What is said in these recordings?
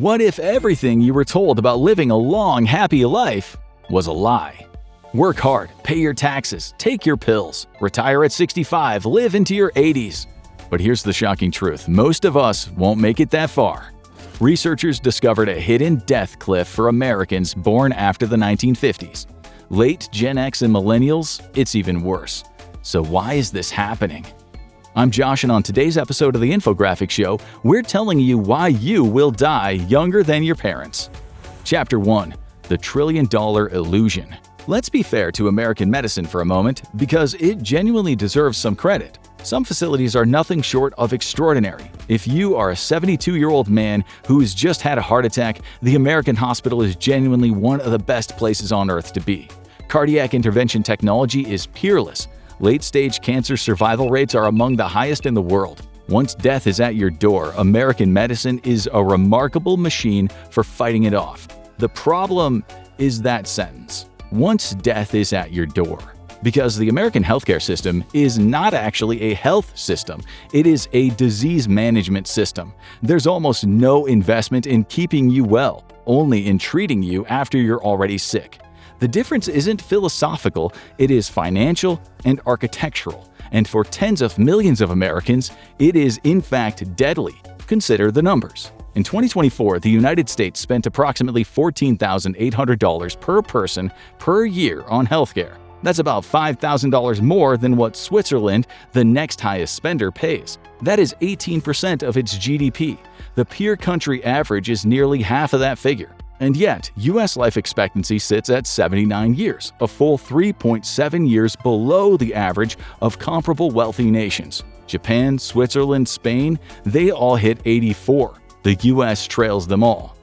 What if everything you were told about living a long, happy life was a lie? Work hard, pay your taxes, take your pills, retire at 65, live into your 80s. But here's the shocking truth: most of us won't make it that far. Researchers discovered a hidden death cliff for Americans born after the 1950s. Late Gen X and Millennials, it's even worse. So why is this happening? I'm Josh, and on today's episode of the Infographic Show, we're telling you why you will die younger than your parents. Chapter 1. The $1 Trillion Illusion. Let's be fair to American medicine for a moment, because it genuinely deserves some credit. Some facilities are nothing short of extraordinary. If you are a 72-year-old man who's just had a heart attack, the American hospital is genuinely one of the best places on earth to be. Cardiac intervention technology is peerless. Late-stage cancer survival rates are among the highest in the world. Once death is at your door, American medicine is a remarkable machine for fighting it off. The problem is that sentence, once death is at your door. Because the American healthcare system is not actually a health system, it is a disease management system. There's almost no investment in keeping you well, only in treating you after you're already sick. The difference isn't philosophical, it is financial and architectural. And for tens of millions of Americans, it is in fact deadly. Consider the numbers. In 2024, the United States spent approximately $14,800 per person per year on healthcare. That's about $5,000 more than what Switzerland, the next highest spender, pays. That is 18% of its GDP. The peer country average is nearly half of that figure. And yet, U.S. life expectancy sits at 79 years, a full 3.7 years below the average of comparable wealthy nations. Japan, Switzerland, Spain, they all hit 84. The U.S. trails them all.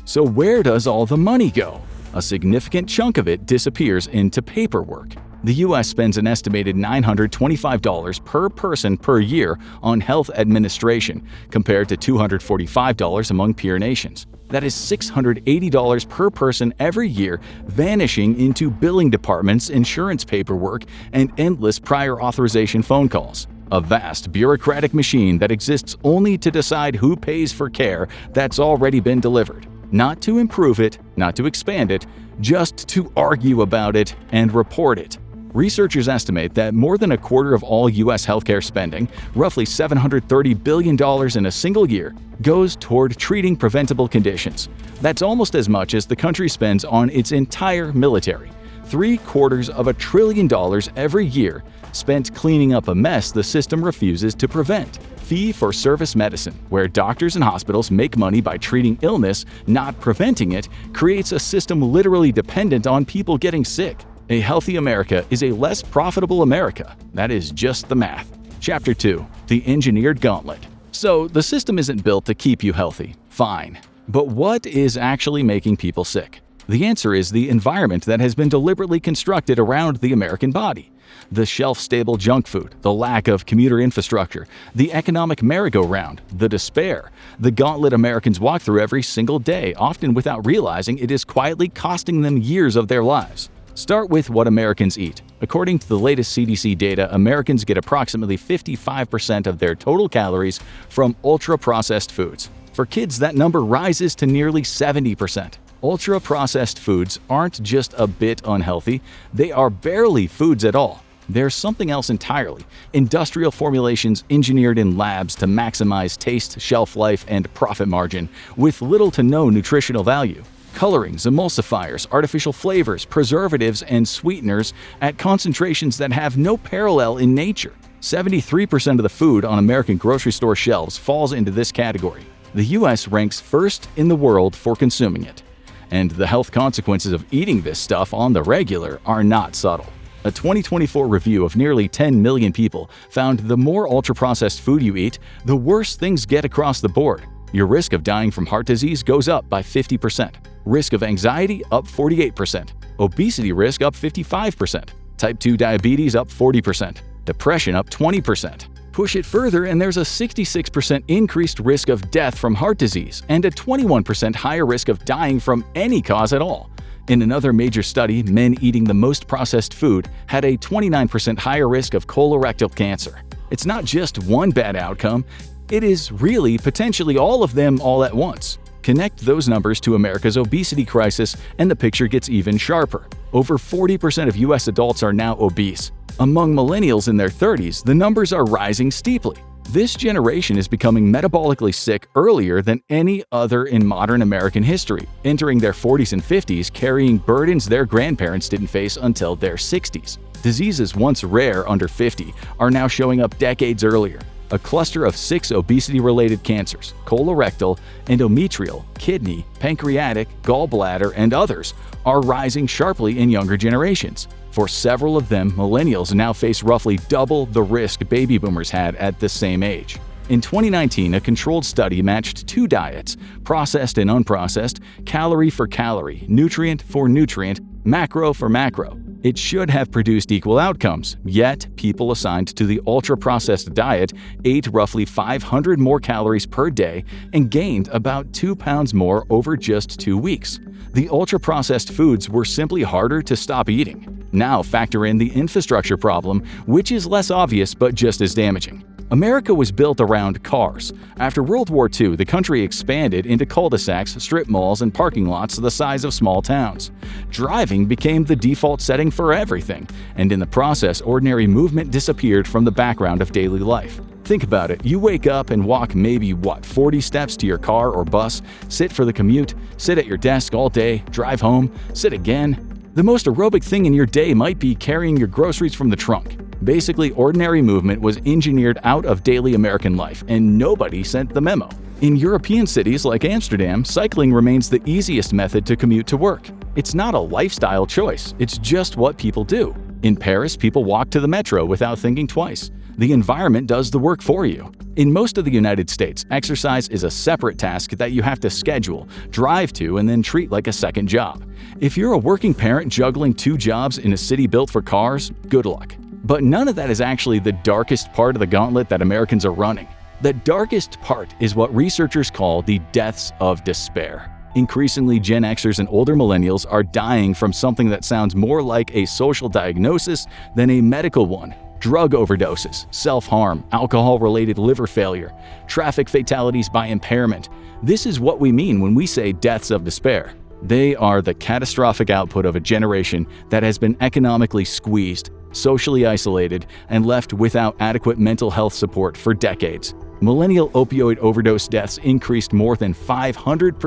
So where does all the money go? A significant chunk of it disappears into paperwork. The U.S. spends an estimated $925 per person per year on health administration, compared to $245 among peer nations. That is $680 per person every year vanishing into billing departments, insurance paperwork, and endless prior authorization phone calls. A vast bureaucratic machine that exists only to decide who pays for care that's already been delivered. Not to improve it, not to expand it, just to argue about it and report it. Researchers estimate that more than a quarter of all U.S. healthcare spending, roughly $730 billion in a single year, goes toward treating preventable conditions. That's almost as much as the country spends on its entire military. $730 billion every year spent cleaning up a mess the system refuses to prevent. Fee-for-service medicine, where doctors and hospitals make money by treating illness, not preventing it, creates a system literally dependent on people getting sick. A healthy America is a less profitable America. That is just the math. Chapter 2. The Engineered Gauntlet. So, the system isn't built to keep you healthy. Fine. But what is actually making people sick? The answer is the environment that has been deliberately constructed around the American body. The shelf-stable junk food, the lack of commuter infrastructure, the economic merry-go-round, the despair, the gauntlet Americans walk through every single day, often without realizing it is quietly costing them years of their lives. Start with what Americans eat. According to the latest CDC data, Americans get approximately 55% of their total calories from ultra-processed foods. For kids, that number rises to nearly 70%. Ultra-processed foods aren't just a bit unhealthy, they are barely foods at all. They're something else entirely. Industrial formulations engineered in labs to maximize taste, shelf life, and profit margin, with little to no nutritional value. Colorings, emulsifiers, artificial flavors, preservatives, and sweeteners at concentrations that have no parallel in nature. 73% of the food on American grocery store shelves falls into this category. The U.S. ranks first in the world for consuming it. And the health consequences of eating this stuff on the regular are not subtle. A 2024 review of nearly 10 million people found the more ultra-processed food you eat, the worse things get across the board. Your risk of dying from heart disease goes up by 50%. Risk of anxiety up 48%. Obesity risk up 55%. Type 2 diabetes up 40%. Depression up 20%. Push it further and there's a 66% increased risk of death from heart disease and a 21% higher risk of dying from any cause at all. In another major study, men eating the most processed food had a 29% higher risk of colorectal cancer. It's not just one bad outcome, it is really potentially all of them all at once. Connect those numbers to America's obesity crisis, and the picture gets even sharper. Over 40% of U.S. adults are now obese. Among millennials in their 30s, the numbers are rising steeply. This generation is becoming metabolically sick earlier than any other in modern American history, entering their 40s and 50s carrying burdens their grandparents didn't face until their 60s. Diseases once rare under 50 are now showing up decades earlier. A cluster of 6 obesity-related cancers – colorectal, endometrial, kidney, pancreatic, gallbladder, and others – are rising sharply in younger generations. For several of them, millennials now face roughly double the risk baby boomers had at the same age. In 2019, a controlled study matched 2 diets – processed and unprocessed, calorie for calorie, nutrient for nutrient, macro for macro. It should have produced equal outcomes, yet people assigned to the ultra-processed diet ate roughly 500 more calories per day and gained about 2 pounds more over just 2 weeks. The ultra-processed foods were simply harder to stop eating. Now factor in the infrastructure problem, which is less obvious but just as damaging. America was built around cars. After World War II, the country expanded into cul-de-sacs, strip malls, and parking lots the size of small towns. Driving became the default setting for everything, and in the process, ordinary movement disappeared from the background of daily life. Think about it. You wake up and walk maybe, 40 steps to your car or bus, sit for the commute, sit at your desk all day, drive home, sit again. The most aerobic thing in your day might be carrying your groceries from the trunk. Basically, ordinary movement was engineered out of daily American life, and nobody sent the memo. In European cities like Amsterdam, cycling remains the easiest method to commute to work. It's not a lifestyle choice, it's just what people do. In Paris, people walk to the metro without thinking twice. The environment does the work for you. In most of the United States, exercise is a separate task that you have to schedule, drive to, and then treat like a second job. If you're a working parent juggling 2 jobs in a city built for cars, good luck. But none of that is actually the darkest part of the gauntlet that Americans are running. The darkest part is what researchers call the deaths of despair. Increasingly, Gen Xers and older millennials are dying from something that sounds more like a social diagnosis than a medical one. Drug overdoses, self-harm, alcohol-related liver failure, traffic fatalities by impairment. This is what we mean when we say deaths of despair. They are the catastrophic output of a generation that has been economically squeezed, socially isolated, and left without adequate mental health support for decades. Millennial opioid overdose deaths increased more than 500%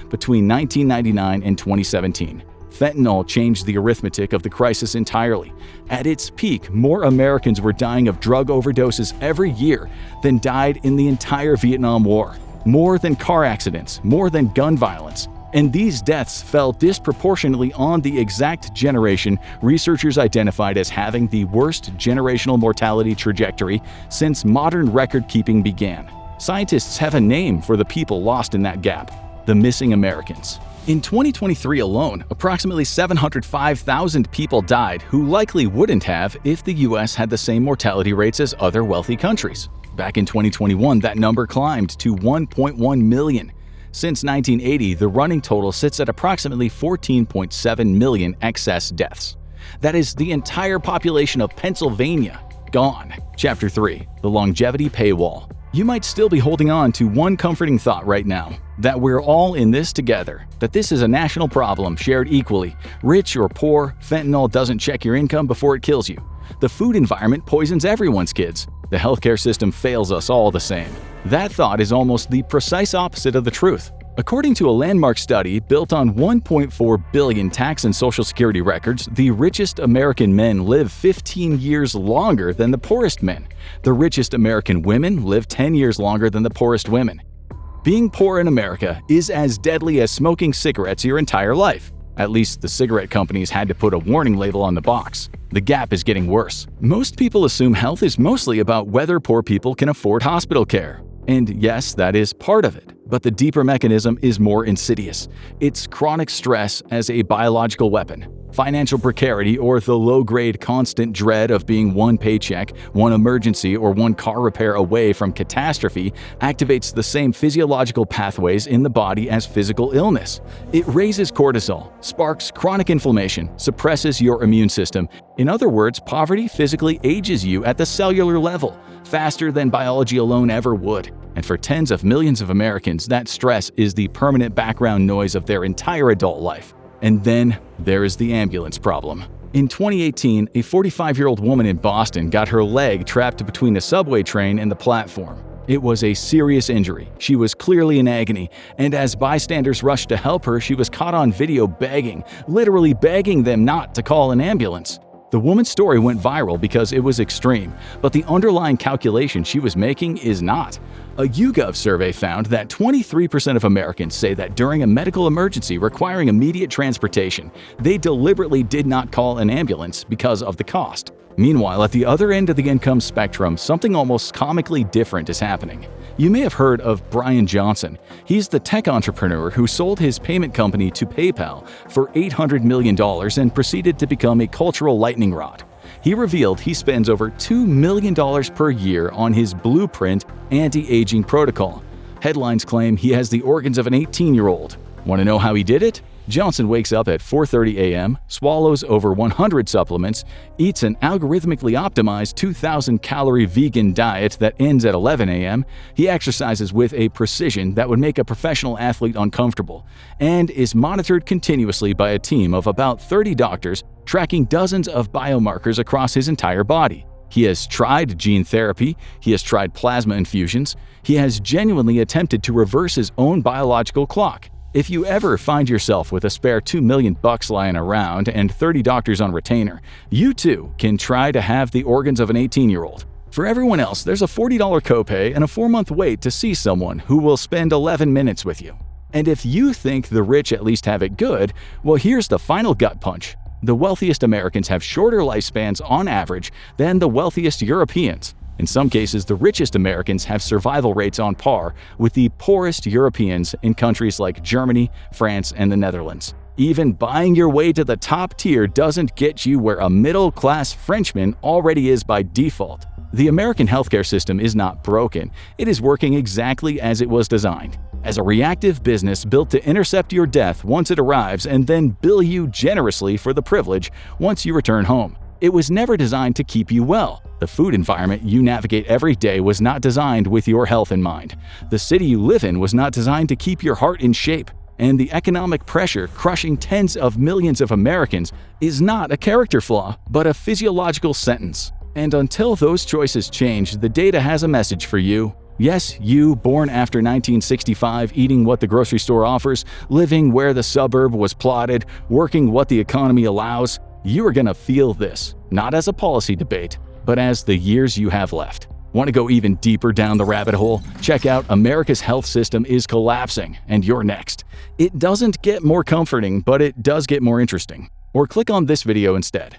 between 1999 and 2017. Fentanyl changed the arithmetic of the crisis entirely. At its peak, more Americans were dying of drug overdoses every year than died in the entire Vietnam War. More than car accidents, more than gun violence. And these deaths fell disproportionately on the exact generation researchers identified as having the worst generational mortality trajectory since modern record-keeping began. Scientists have a name for the people lost in that gap: the missing Americans. In 2023 alone, approximately 705,000 people died who likely wouldn't have if the US had the same mortality rates as other wealthy countries. Back in 2021, that number climbed to 1.1 million. Since 1980, the running total sits at approximately 14.7 million excess deaths. That is the entire population of Pennsylvania gone. Chapter 3: The Longevity Paywall. You might still be holding on to one comforting thought right now: that we're all in this together, that this is a national problem shared equally. Rich or poor, fentanyl doesn't check your income before it kills you. The food environment poisons everyone's kids. The healthcare system fails us all the same. That thought is almost the precise opposite of the truth. According to a landmark study built on 1.4 billion tax and social security records, the richest American men live 15 years longer than the poorest men. The richest American women live 10 years longer than the poorest women. Being poor in America is as deadly as smoking cigarettes your entire life. At least the cigarette companies had to put a warning label on the box. The gap is getting worse. Most people assume health is mostly about whether poor people can afford hospital care. And yes, that is part of it. But the deeper mechanism is more insidious. It's chronic stress as a biological weapon. Financial precarity, or the low-grade constant dread of being one paycheck, one emergency, or one car repair away from catastrophe, activates the same physiological pathways in the body as physical illness. It raises cortisol, sparks chronic inflammation, suppresses your immune system. In other words, poverty physically ages you at the cellular level, faster than biology alone ever would. And for tens of millions of Americans, Americans that stress is the permanent background noise of their entire adult life. And then there is the ambulance problem. In 2018, a 45-year-old woman in Boston got her leg trapped between a subway train and the platform. It was a serious injury. She was clearly in agony, and as bystanders rushed to help her, she was caught on video begging, literally begging them not to call an ambulance. The woman's story went viral because it was extreme, but the underlying calculation she was making is not. A YouGov survey found that 23% of Americans say that during a medical emergency requiring immediate transportation, they deliberately did not call an ambulance because of the cost. Meanwhile, at the other end of the income spectrum, something almost comically different is happening. You may have heard of Bryan Johnson. He's the tech entrepreneur who sold his payment company to PayPal for $800 million and proceeded to become a cultural lightning rod. He revealed he spends over $2 million per year on his Blueprint anti-aging protocol. Headlines claim he has the organs of an 18-year-old. Want to know how he did it? Johnson wakes up at 4:30 a.m., swallows over 100 supplements, eats an algorithmically optimized 2,000-calorie vegan diet that ends at 11 a.m., he exercises with a precision that would make a professional athlete uncomfortable, and is monitored continuously by a team of about 30 doctors tracking dozens of biomarkers across his entire body. He has tried gene therapy, he has tried plasma infusions, he has genuinely attempted to reverse his own biological clock. If you ever find yourself with a spare $2 million lying around and 30 doctors on retainer, you too can try to have the organs of an 18-year-old. For everyone else, there's a $40 copay and a 4-month wait to see someone who will spend 11 minutes with you. And if you think the rich at least have it good, well, here's the final gut punch. The wealthiest Americans have shorter lifespans on average than the wealthiest Europeans. In some cases, the richest Americans have survival rates on par with the poorest Europeans in countries like Germany, France, and the Netherlands. Even buying your way to the top tier doesn't get you where a middle-class Frenchman already is by default. The American healthcare system is not broken. It is working exactly as it was designed, as a reactive business built to intercept your death once it arrives and then bill you generously for the privilege once you return home. It was never designed to keep you well. The food environment you navigate every day was not designed with your health in mind. The city you live in was not designed to keep your heart in shape. And the economic pressure crushing tens of millions of Americans is not a character flaw, but a physiological sentence. And until those choices change, the data has a message for you. Yes, you, born after 1965, eating what the grocery store offers, living where the suburb was plotted, working what the economy allows, you are going to feel this, not as a policy debate, but as the years you have left. Want to go even deeper down the rabbit hole? Check out America's health system is collapsing, and you're next. It doesn't get more comforting, but it does get more interesting. Or click on this video instead.